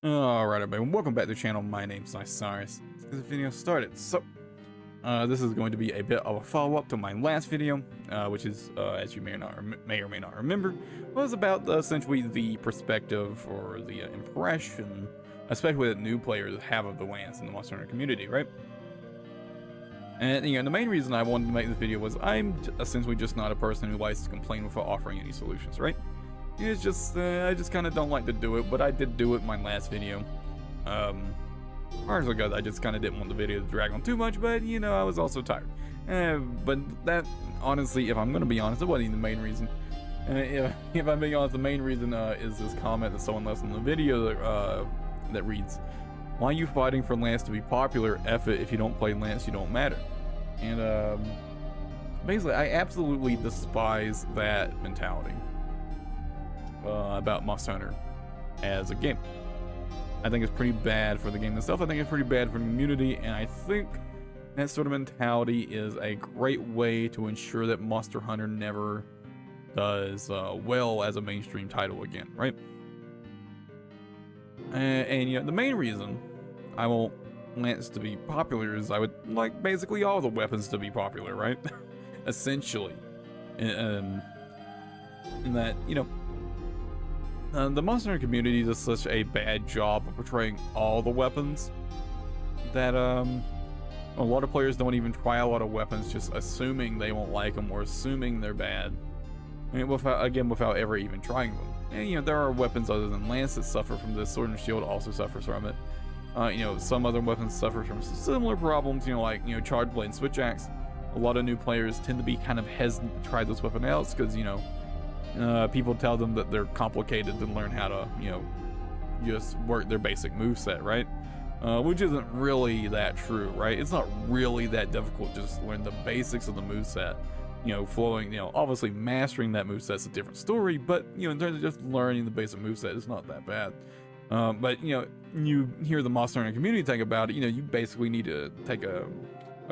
Alright everybody, welcome back to the channel. My name's Cyrus. Let's get the video started. So, this is going to be a bit of a follow-up to my last video, which is, as you may or may not remember, was about essentially the perspective or the impression, especially that new players have of the lands in the Monster Hunter community, right? And, the main reason I wanted to make this video was I'm essentially just not a person who likes to complain without offering any solutions, right? It's just, I just kind of don't like to do it, but I did do it in my last video. Partially because I just kind of didn't want the video to drag on too much, but, I was also tired. But that, honestly, if I'm going to be honest, it wasn't even the main reason. If I'm being honest, the main reason is this comment that someone left in the video that reads, "Why are you fighting for Lance to be popular? F it, if you don't play Lance, you don't matter." And, basically, I absolutely despise that mentality. About Monster Hunter as a game. I think it's pretty bad for the game itself. I think it's pretty bad for the community, and I think that sort of mentality is a great way to ensure that Monster Hunter never does well as a mainstream title again, right? And the main reason I want Lance to be popular is I would like basically all the weapons to be popular, right? Essentially. And that, the Monster Hunter community does such a bad job of portraying all the weapons that a lot of players don't even try a lot of weapons, just assuming they won't like them or assuming they're bad. I mean, without ever even trying them. And there are weapons other than Lance that suffer from this. Sword and Shield also suffers from it. Some other weapons suffer from similar problems. Like Charge Blade and Switch Axe. A lot of new players tend to be kind of hesitant to try those weapons out because people tell them that they're complicated to learn how to, just work their basic moveset, right? Which isn't really that true, right? It's not really that difficult to just learn the basics of the moveset. Flowing, obviously mastering that moveset is a different story, but, in terms of just learning the basic moveset, it's not that bad. But, you hear the Monster Hunter community think about it, you basically need to take a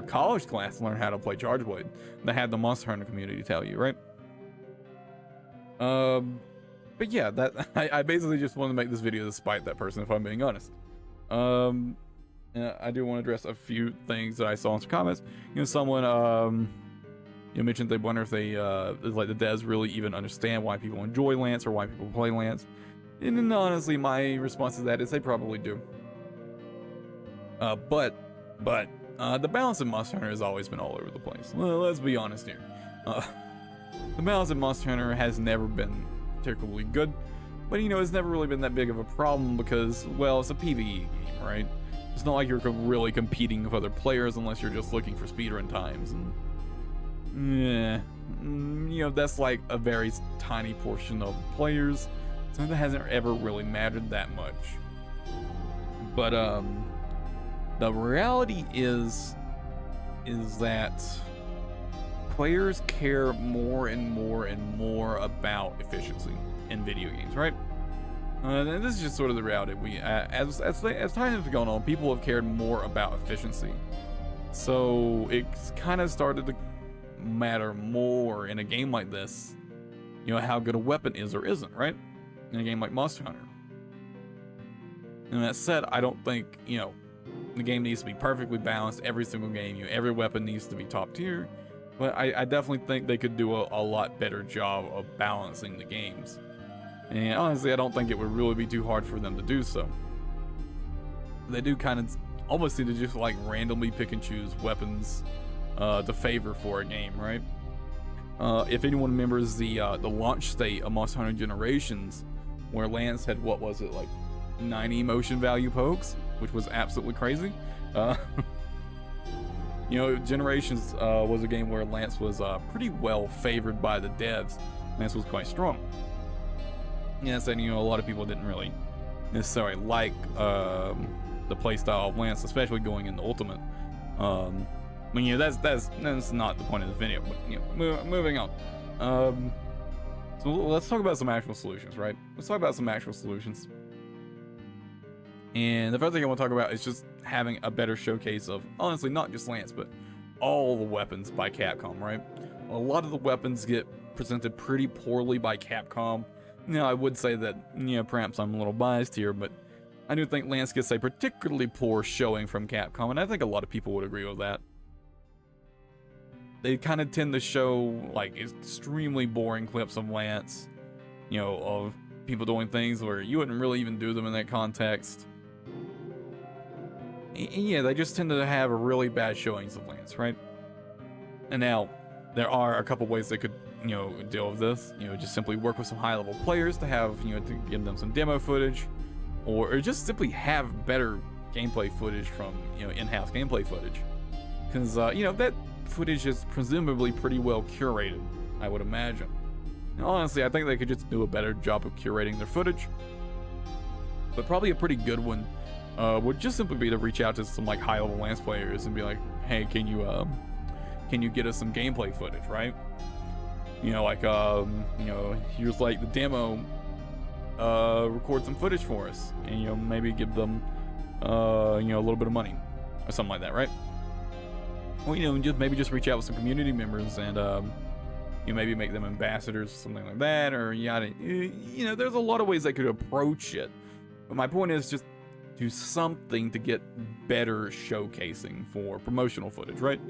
college class to learn how to play Charge Blade. They had the Monster Hunter community tell you, right? But yeah, I basically just want to make this video to spite that person, if I'm being honest. I do want to address a few things that I saw in some comments. Someone, mentioned they wonder if they, like the devs really even understand why people enjoy Lance or why people play Lance. And then, honestly, my response to that is they probably do. But the balance in Monster Hunter has always been all over the place. Well, let's be honest here. The balance in Monster Hunter has never been particularly good, but it's never really been that big of a problem because, well, it's a PvE game, right? It's not like you're really competing with other players unless you're just looking for speedrun times, and that's like a very tiny portion of players, so that hasn't ever really mattered that much. But the reality is that players care more and more and more about efficiency in video games, right? And this is just sort of the reality. As time has gone on, people have cared more about efficiency. So it's kind of started to matter more in a game like this, how good a weapon is or isn't, right? In a game like Monster Hunter. And that said, I don't think, the game needs to be perfectly balanced every single game. Every weapon needs to be top tier. But I definitely think they could do a lot better job of balancing the games. And honestly, I don't think it would really be too hard for them to do so. They do kind of almost need to just like randomly pick and choose weapons to favor for a game, right? If anyone remembers the launch state of Monster Hunter Generations, where Lance had, what was it, like 90 motion value pokes, which was absolutely crazy. Generations was a game where Lance was pretty well favored by the devs. Lance was quite strong. Yes, and a lot of people didn't really necessarily like the playstyle of Lance, especially going into Ultimate. That's not the point of the video. But moving on. So let's talk about some actual solutions, right? Let's talk about some actual solutions. And the first thing I want to talk about is just having a better showcase of, honestly, not just Lance, but all the weapons by Capcom, right? A lot of the weapons get presented pretty poorly by Capcom. I would say that, perhaps I'm a little biased here, but I do think Lance gets a particularly poor showing from Capcom, and I think a lot of people would agree with that. They kind of tend to show like extremely boring clips of Lance, you know, of people doing things where you wouldn't really even do them in that context. And yeah, they just tend to have really bad showings of Lance, right? And now, there are a couple ways they could, you know, deal with this. You know, just simply work with some high-level players to have, you know, to give them some demo footage, or just simply have better gameplay footage from, you know, in-house gameplay footage. Because, you know, that footage is presumably pretty well curated, I would imagine. And honestly, I think they could just do a better job of curating their footage. But probably a pretty good one would just simply be to reach out to some like high-level Lance players and be like, hey, can you get us some gameplay footage, right? You know, like, you know, here's like the demo, record some footage for us, and, you know, maybe give them, you know, a little bit of money or something like that, right? Or, you know, just maybe just reach out with some community members and, you know, maybe make them ambassadors, something like that, or yada. You know, there's a lot of ways they could approach it. But my point is just do something to get better showcasing for promotional footage, right?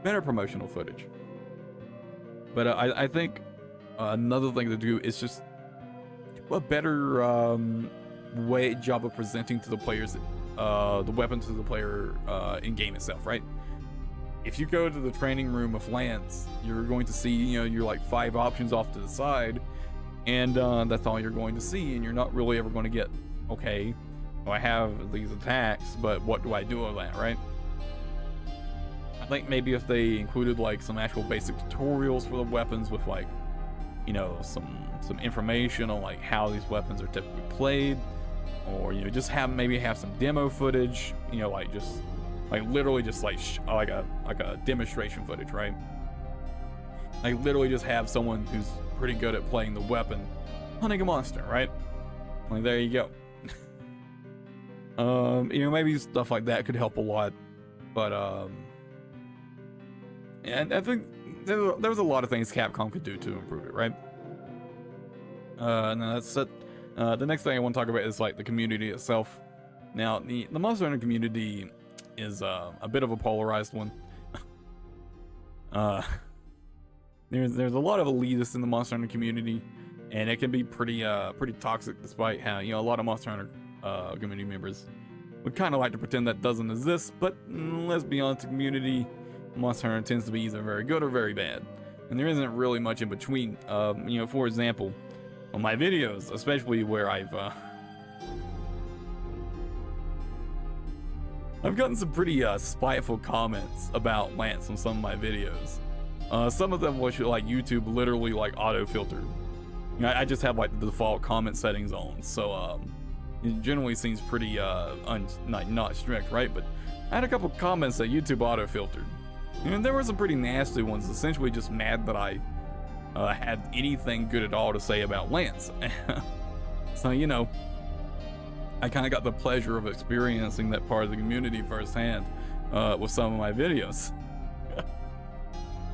Better promotional footage. But I think another thing to do is just a better job of presenting to the players the weapon to the player in game itself, right? If you go to the training room of Lance, you're going to see, you know, your like 5 options off to the side, and that's all you're going to see, and you're not really ever going to get, okay, well, I have these attacks, but what do I do with that, right? I think maybe if they included like some actual basic tutorials for the weapons with like, you know, some information on like how these weapons are typically played, or, you know, just maybe have some demo footage, you know, like just like literally just like a demonstration footage, right? Like literally just have someone who's pretty good at playing the weapon hunting a monster, right? Like there you go. You know, maybe stuff like that could help a lot, but and I think there's a lot of things Capcom could do to improve it, right? And that's it. The next thing I want to talk about is like the community itself. Now, the Monster Hunter community is a bit of a polarized one. There's a lot of elitists in the Monster Hunter community, and it can be pretty toxic, despite how, you know, a lot of Monster Hunter community members would kind of like to pretend that doesn't exist. But let's be honest, the community Monster Hunter tends to be either very good or very bad, and there isn't really much in between. You know, for example, on my videos, especially where I've gotten some pretty spiteful comments about Lance on some of my videos. Some of them which like YouTube literally like auto-filtered. You know, I just have like the default comment settings on, so it generally seems pretty not strict, right? But I had a couple comments that YouTube auto-filtered, and there were some pretty nasty ones, essentially just mad that I had anything good at all to say about Lance. So, you know, I kind of got the pleasure of experiencing that part of the community firsthand with some of my videos.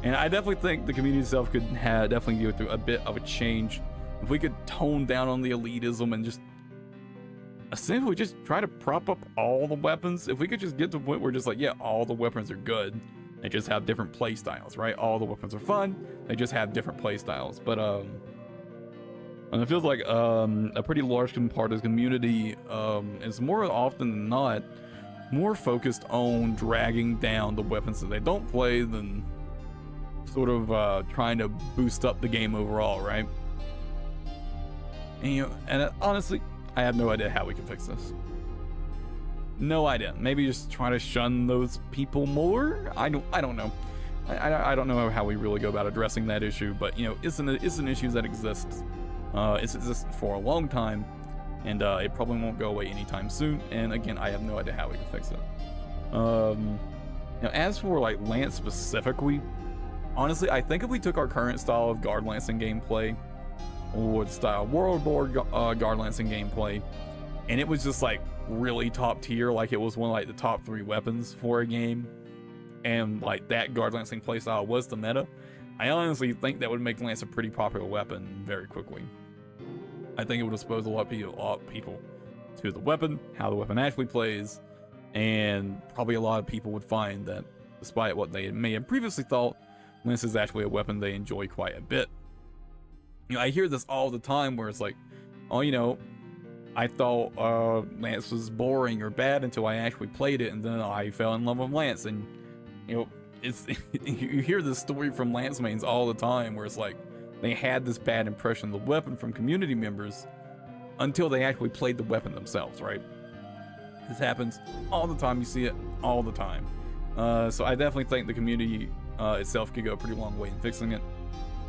And I definitely think the community itself could definitely go through a bit of a change if we could tone down on the elitism and just essentially just try to prop up all the weapons. If we could just get to the point where just like, yeah, all the weapons are good, they just have different play styles, right? All the weapons are fun, they just have different play styles. But and it feels like a pretty large part of the community is more often than not more focused on dragging down the weapons that they don't play than sort of trying to boost up the game overall, right? And, you know, and honestly, I have no idea how we can fix this. No idea. Maybe just try to shun those people more. I don't know. I don't know how we really go about addressing that issue, but, you know, it's an issue that exists. It's existed for a long time, and it probably won't go away anytime soon. And again, I have no idea how we can fix it. Now, as for like Lance specifically, honestly, I think if we took our current style of guard lancing gameplay, or the style World War guard lancing gameplay, and it was just like really top tier, like it was one of like the top 3 weapons for a game, and like that guard lancing playstyle was the meta, I honestly think that would make Lance a pretty popular weapon very quickly. I think it would expose a lot of people to the weapon, how the weapon actually plays, and probably a lot of people would find that despite what they may have previously thought, Lance is actually a weapon they enjoy quite a bit. I hear this all the time where it's like, oh, I thought Lance was boring or bad until I actually played it, and then I fell in love with Lance. And it's you hear this story from Lance mains all the time where it's like they had this bad impression of the weapon from community members until they actually played the weapon themselves, right? This happens all the time. You see it all the time. So I definitely think the community itself could go a pretty long way in fixing it.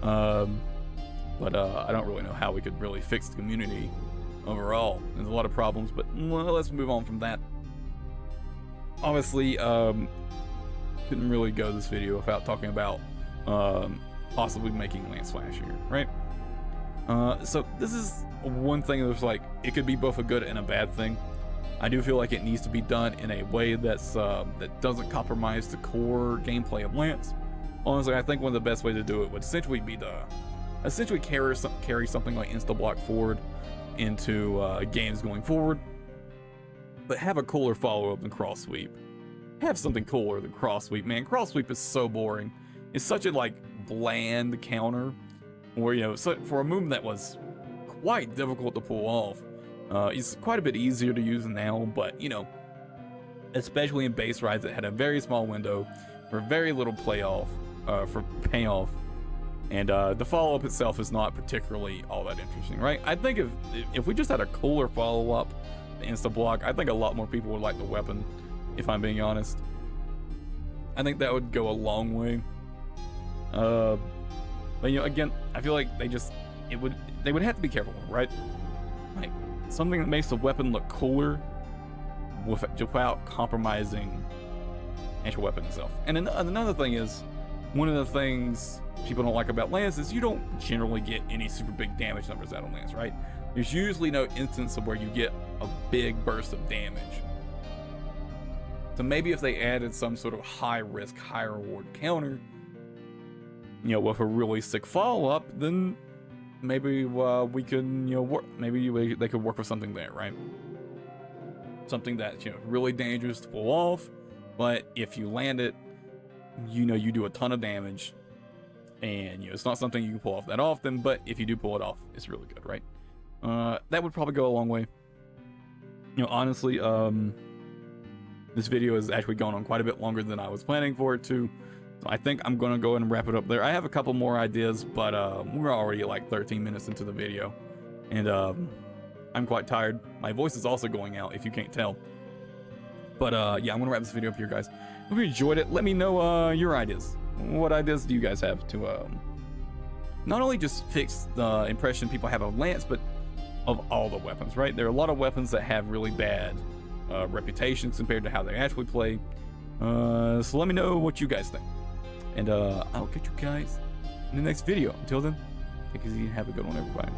But I don't really know how we could really fix the community overall. There's a lot of problems, but let's move on from that. Obviously, couldn't really go this video without talking about possibly making Lance Flashier, right? So this is one thing that's like, it could be both a good and a bad thing. I do feel like it needs to be done in a way that's that doesn't compromise the core gameplay of Lance. Honestly, I think one of the best ways to do it would essentially be to carry something like Insta-Block forward into games going forward, but have a cooler follow-up than Cross Sweep. Have something cooler than Cross Sweep, man. Cross Sweep is so boring. It's such a bland counter, where for a move that was quite difficult to pull off. It's quite a bit easier to use now, but especially in base rides that had a very small window for very little payoff, and the follow-up itself is not particularly all that interesting, right? I think if we just had a cooler follow-up to Insta-Block, I think a lot more people would like the weapon, if I'm being honest. I think that would go a long way. But again, I feel like they would have to be careful, right? Like something that makes the weapon look cooler without compromising the actual weapon itself. And another thing is, one of the things people don't like about Lance is you don't generally get any super big damage numbers out of Lance, right? There's usually no instance of where you get a big burst of damage. So maybe if they added some sort of high risk, high reward counter, with a really sick follow-up, then maybe we can, they could work with something there, right? Something that's, really dangerous to pull off, but if you land it, you do a ton of damage, and it's not something you can pull off that often, but if you do pull it off, it's really good, right? That would probably go a long way. Honestly, this video has actually gone on quite a bit longer than I was planning for it to. So I think I'm gonna go ahead and wrap it up there. I have a couple more ideas, but we're already at 13 minutes into the video, and I'm quite tired. My voice is also going out, if you can't tell. But yeah, I'm gonna wrap this video up here, guys. Hope you enjoyed it. Let me know your ideas. What ideas do you guys have to not only just fix the impression people have of Lance, but of all the weapons, right? There are a lot of weapons that have really bad reputations compared to how they actually play. So let me know what you guys think. And I'll catch you guys in the next video. Until then, take it easy and have a good one, everybody.